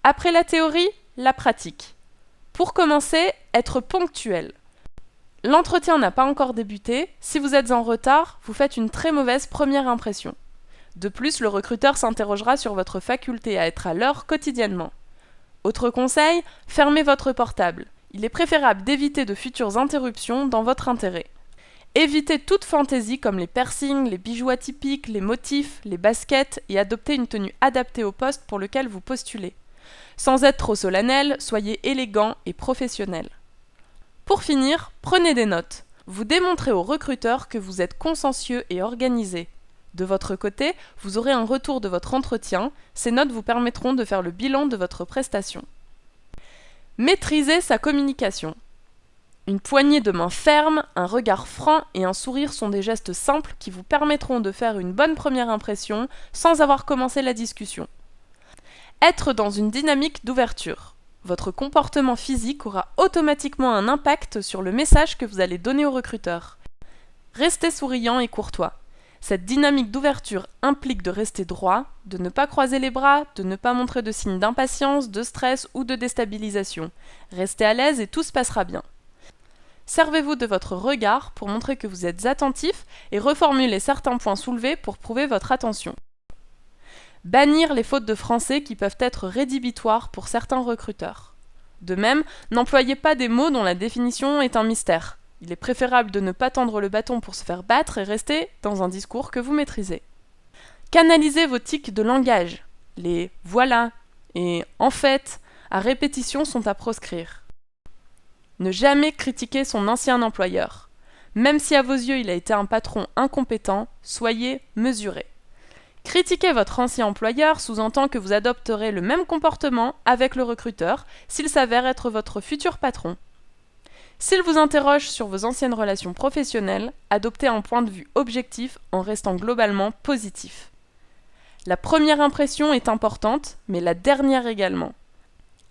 Après la théorie, la pratique. Pour commencer, être ponctuel. L'entretien n'a pas encore débuté, si vous êtes en retard, vous faites une très mauvaise première impression. De plus, le recruteur s'interrogera sur votre faculté à être à l'heure quotidiennement. Autre conseil, fermez votre portable. Il est préférable d'éviter de futures interruptions dans votre intérêt. Évitez toute fantaisie comme les piercings, les bijoux atypiques, les motifs, les baskets et adoptez une tenue adaptée au poste pour lequel vous postulez. Sans être trop solennel, soyez élégant et professionnel. Pour finir, prenez des notes. Vous démontrez au recruteur que vous êtes consciencieux et organisé. De votre côté, vous aurez un retour de votre entretien. Ces notes vous permettront de faire le bilan de votre prestation. Maîtrisez sa communication. Une poignée de main ferme, un regard franc et un sourire sont des gestes simples qui vous permettront de faire une bonne première impression sans avoir commencé la discussion. Être dans une dynamique d'ouverture. Votre comportement physique aura automatiquement un impact sur le message que vous allez donner au recruteur. Restez souriant et courtois. Cette dynamique d'ouverture implique de rester droit, de ne pas croiser les bras, de ne pas montrer de signes d'impatience, de stress ou de déstabilisation. Restez à l'aise et tout se passera bien. Servez-vous de votre regard pour montrer que vous êtes attentif et reformulez certains points soulevés pour prouver votre attention. Bannir les fautes de français qui peuvent être rédhibitoires pour certains recruteurs. De même, n'employez pas des mots dont la définition est un mystère. Il est préférable de ne pas tendre le bâton pour se faire battre et rester dans un discours que vous maîtrisez. Canalisez vos tics de langage. Les « voilà » et « en fait » à répétition sont à proscrire. Ne jamais critiquer son ancien employeur. Même si à vos yeux il a été un patron incompétent, soyez mesuré. Critiquer votre ancien employeur sous-entend que vous adopterez le même comportement avec le recruteur s'il s'avère être votre futur patron. S'il vous interroge sur vos anciennes relations professionnelles, adoptez un point de vue objectif en restant globalement positif. La première impression est importante, mais la dernière également.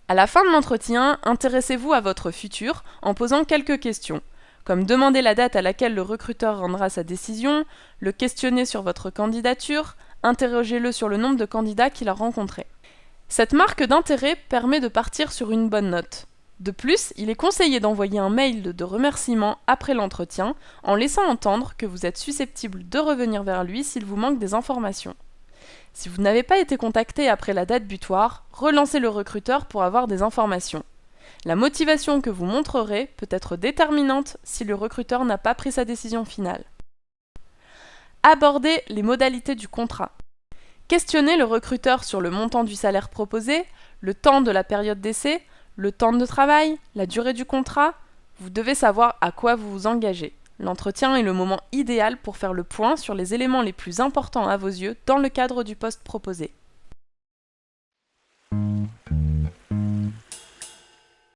À la fin de l'entretien, intéressez-vous à votre futur en posant quelques questions, comme demander la date à laquelle le recruteur rendra sa décision, le questionner sur votre candidature, interrogez-le sur le nombre de candidats qu'il a rencontrés. Cette marque d'intérêt permet de partir sur une bonne note. De plus, il est conseillé d'envoyer un mail de remerciement après l'entretien, en laissant entendre que vous êtes susceptible de revenir vers lui s'il vous manque des informations. Si vous n'avez pas été contacté après la date butoir, relancez le recruteur pour avoir des informations. La motivation que vous montrerez peut être déterminante si le recruteur n'a pas pris sa décision finale. Abordez les modalités du contrat. Questionnez le recruteur sur le montant du salaire proposé, le temps de la période d'essai, le temps de travail, la durée du contrat. Vous devez savoir à quoi vous vous engagez. L'entretien est le moment idéal pour faire le point sur les éléments les plus importants à vos yeux dans le cadre du poste proposé.